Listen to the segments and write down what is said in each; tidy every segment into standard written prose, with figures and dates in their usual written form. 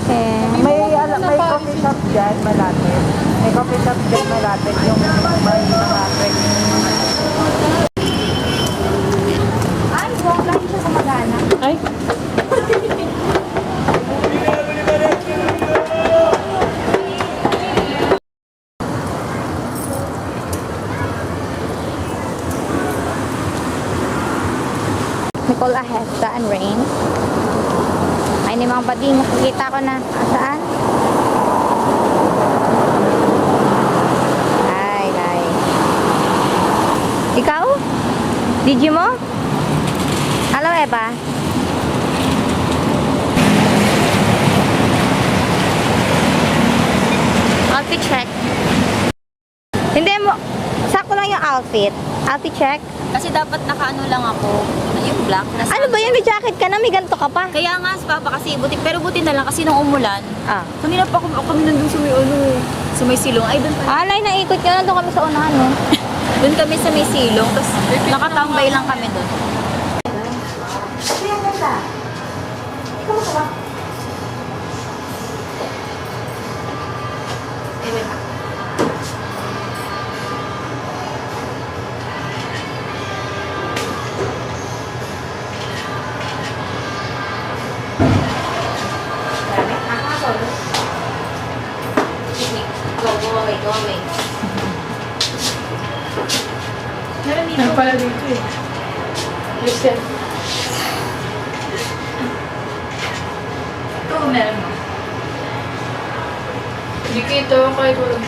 May coffee shop dyan, malapit. May coffee shop dyan, malapit. Yung may mga trekking. Ay, huwag lang siya gumagana. Ay. Nicole Ahesta and Rain. Ay, ni mga bading, nakikita ko na. Saan? Ay. Ikaw? Digi mo? Hello, Eva. Outfit check. Hindi mo, sakto lang yung outfit. Outfit check. Kasi dapat nakaano lang ako, yung black. Ano ba yan? May jacket ka na, may ganito ka pa. Kaya nga, sa papa kasi, pero buti na lang kasi nung umulan, Ah. kanina pa kami nandun sa may sa may silong. Ay, doon pa. Alay, naikot ka na doon kami sa unahan, no? Doon kami sa may silong, tapos nakatambay lang kami doon. Kaya ganda. Ikaw ba? Go away. Meron dito. Meron pala dito eh. Listen. Ito, meron mo. Hindi kita kahit walang.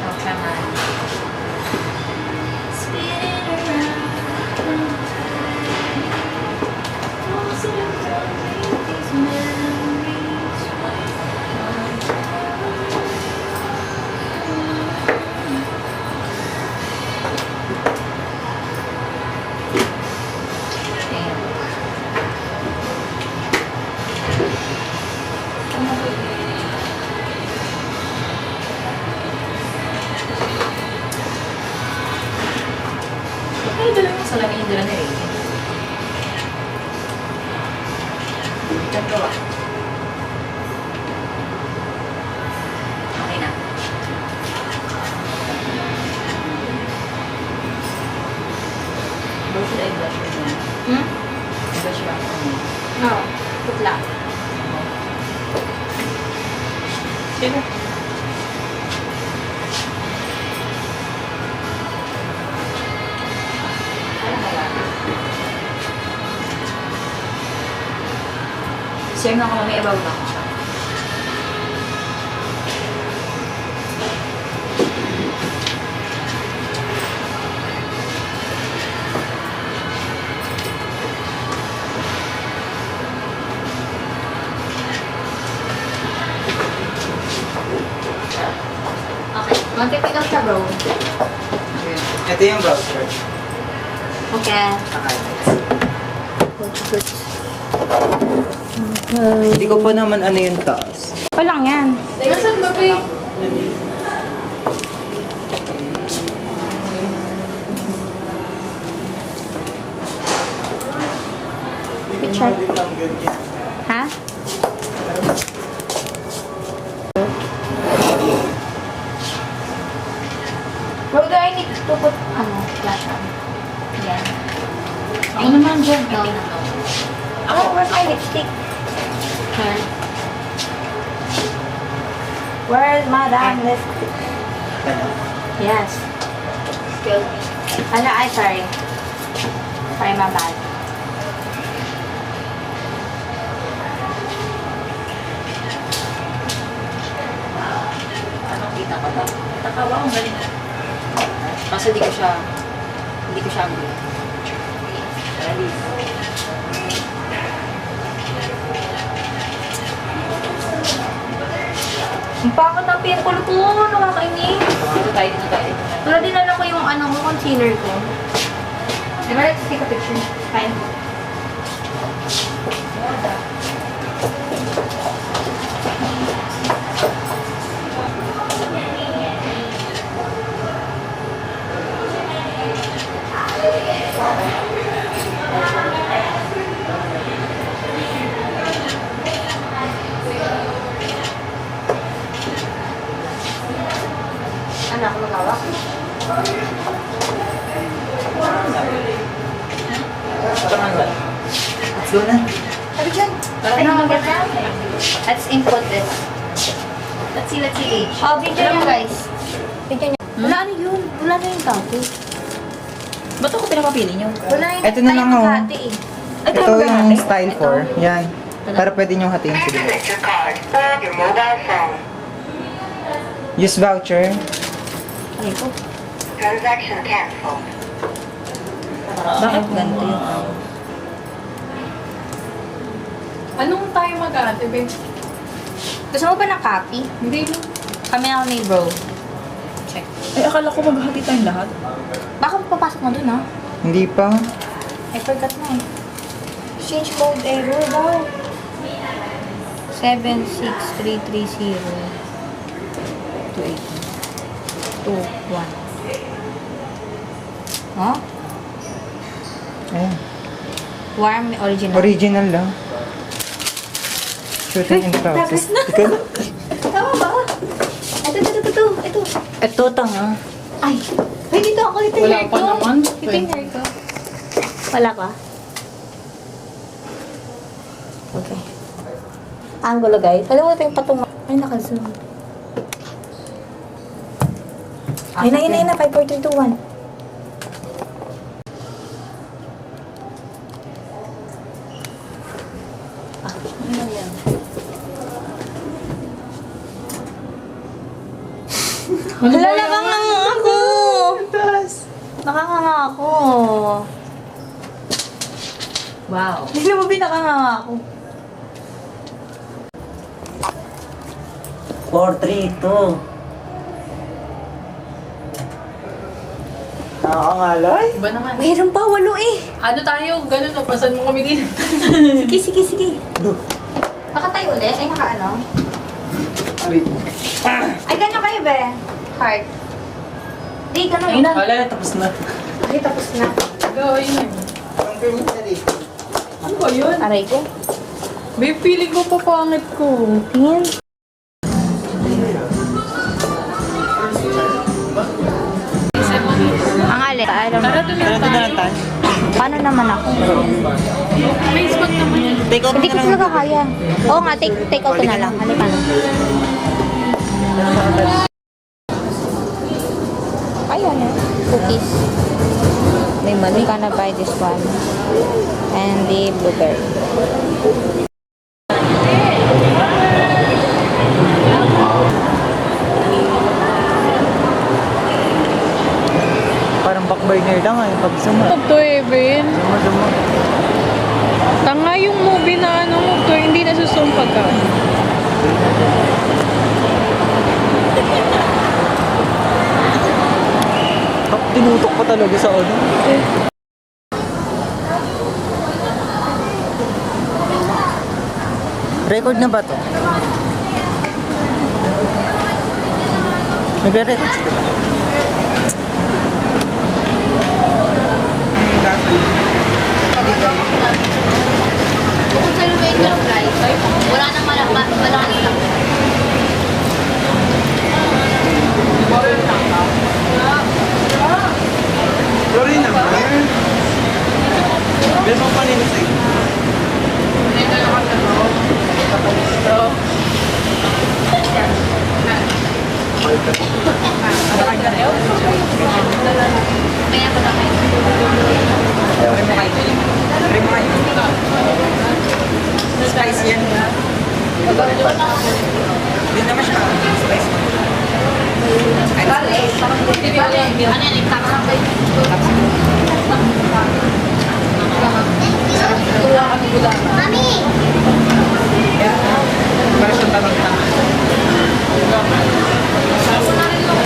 Oh, come on. Ay, dala mo sa lamin yung dala na rin. Ganito ba? Okay na. Bro, should I brush your hair? Brush your hair. No. Putla. Sino? Share na ako mamaya, ibaw lang siya. Okay, mag-pick up siya, bro. Ito yung browser. Okay. Hindi ko pa naman ano yung taas. Walang yan. Nasaan ba ba? Picture. Ha? Bro, do I need to put, flash on? Yan. Ako naman dyan. No. Oh, where's my lipstick? Where's Madame lipstick? Yes. Sorry. Sorry, my bad. Anong kita ko ba? Tatawa akong galing. Kasi hindi ko siya ang ready. Ang pangat ng pimple ko, nakakainis. Dito tayo. Wala din alam ko yung concealer ko. Diba, let's take a picture. Fine. go na. Sabi dyan. Tara Ay, na. maganda. Let's input this. Let's see age. Oh, video nyo guys. Video nyo. Wala ano yun. Wala na yung dati. Ba't ako pinapapili nyo? Wala yung Ito na lang, tayo oh. maghati eh. Ito yung style 4. Yan. Para pwede nyo hatiin sila. Select your card or your mobile phone. Use voucher. Ay ko. Transaction canceled. Bakit ganito yun? Anong tayo mag-ate, babe? Gusto mo ba ng copy? Hindi mo. Kami ako ni bro. Check. Ay, akala ko maghati tayong lahat. Baka papasok mo dun ha? Hindi pa. I forgot na eh. Change mode error daw. 76330 281 Oh? Ayan. Warm original. Original lang. Shooting in process. Ikaw na. Tama ba? Ito. Ito, tanga. Ay, dito ako. Ito Wala hair pa ko. naman. Ito yung hair ko. Wala ka? Okay. Angulo guys. Alam mo ito yung patungo. Ay, naka-zoom. Ay, na. 5, 4, 3, 2, 1. Wala, nakanganga ako! Nakanganga ako. Wow. Hindi mo binakanganga ako. 4, 3, 2. Nakakangalay? Iba naman. Mayroon pa, 8 eh. Ano tayo? Ganun, pasan mo kami din. Sige. Baka tayo ulit? Ay, naka-ano? Ay, ganyan kayo, be. Heart. Di, ganun. Ayun na. Wala, tapos na. Ay, tapos na. Go, yun. Ano ba yun? Aray ko. Babe, feeling ko pa pangit ko. Tingin. Ang alin. I don't Tara, know. doon na tayo. Paano naman ako? Facebook naman yun. Hindi ko talaga kaya. Oo nga, take out ko na lang. Halika na. Ayun eh. Cookies. May We're gonna buy this one. And the blueberry. Parang backburner lang ay pag suma. Ito eh, Ben. Suma. Tanga yung movie na ano mo to, hindi nasusumpag ka. Tinutok pa talaga sa ano. Record na ba to? Nagre-record sila. Kung sa lumay ka guys, wala nang malaki lang. Sorry naman. Meron pa kanina sa'yo. Kaya ko na kayo. Spice yan. Hindi naman siya. Spice. Ano yan, yung tax? Mami! Para siyang tanong-tanong. Ako na rin yung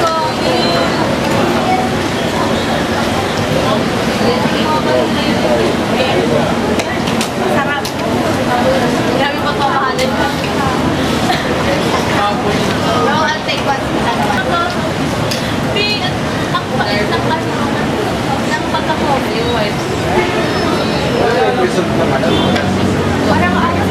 sarap. Grabe pagmamahalin ka. Bro, I'll take one. Ang palit ng pagka-coffee, yung wipes. Parang ano.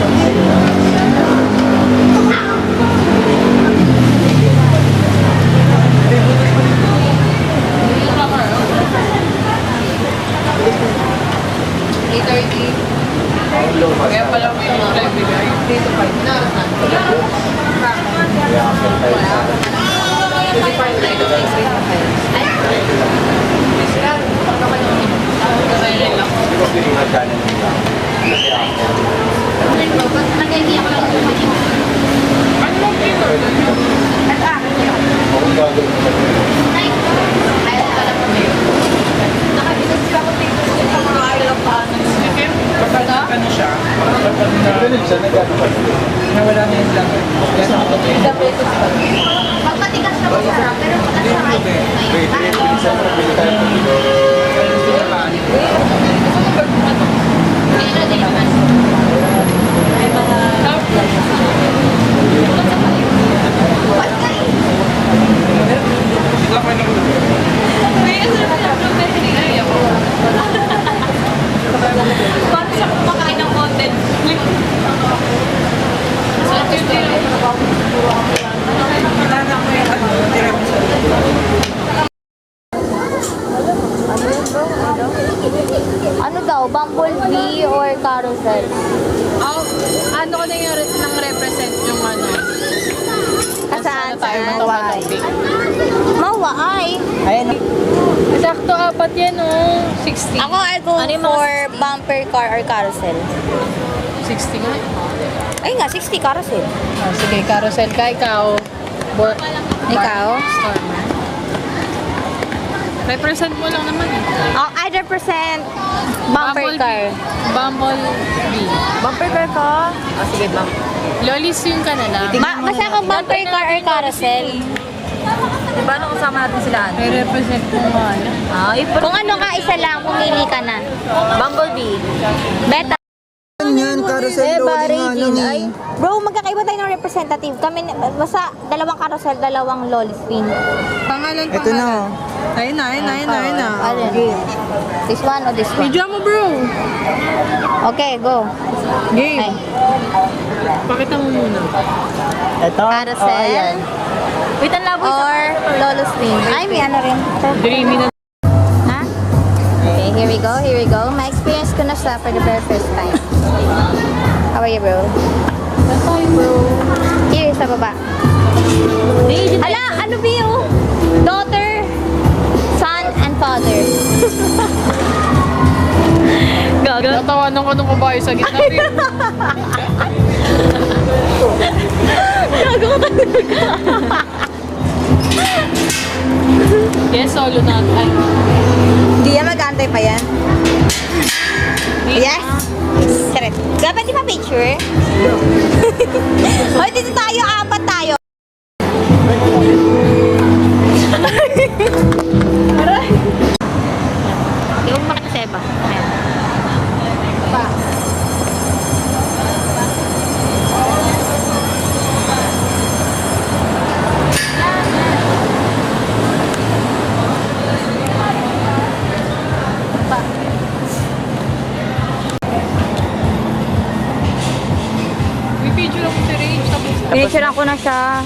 Kaya pala ko yung mga bigay. Dito pa yun. Ano siya? Ganun siya, nawala na yung lang. Magmatigas na po siya, pero pagkasakay. Parang siya kumakain ng content. Ano daw, Bumblebee or Carousel? Oh, ano ko na yung nang represent yung ano? Saan? Tayo Saan? matawag. Mawai. Ayan. Sakto apat yan oh. 60. Ako, I go Ano yung mga for bumper car or carousel. 60 nga. Ay nga, 60 carousel. Oh, sige, carousel ka, ikaw. Ikaw? Stormer. Represent mo lang naman eh. Oh, I represent bumper car. Bumblebee. Bumper car ko? Oh, sige, ma'am. Lolis yung ka na lang. Basta akong bumper car or carousel. Diba nung kasama natin sila? Re-represent mo nga yan. Ay, Kung ano ka, isa lang, pumili ka na. Bumblebee. Beta. Yan, carousel loading nga lang eh. Bro, magkakaiba tayo ng representative. Kami, basta dalawang carousel, dalawang lolly spin. Pangalan, Ito na oh. Ayun na. Alin? This one or this one? Video mo bro. Okay, go. Game. Ay. Pakita mo muna. Ito? Carousel. Oh, ayan. Wait, ang labo Or lolo spin. Ay, may ano rin. Dreamy na. Ha? Okay, here we go, here we go. My experience ko na siya for the very first time. How are you, bro? Hi bro. Here, sa baba. Ala, ano ba yun? Daughter, son, and father. Gago. Natawanan ko nung kabayo sa gitna. Gago ka talaga. Yes, solo na. Ay. Hindi yan, mag-antay pa yan. Yes. Sarap. Dapat di pa picture? Hoy, dito tayo, apat tayo. Aray. Di mo makita sa iba. Ayan. Pa. May picture ako si Rage. Tapos Pinicture ako na siya.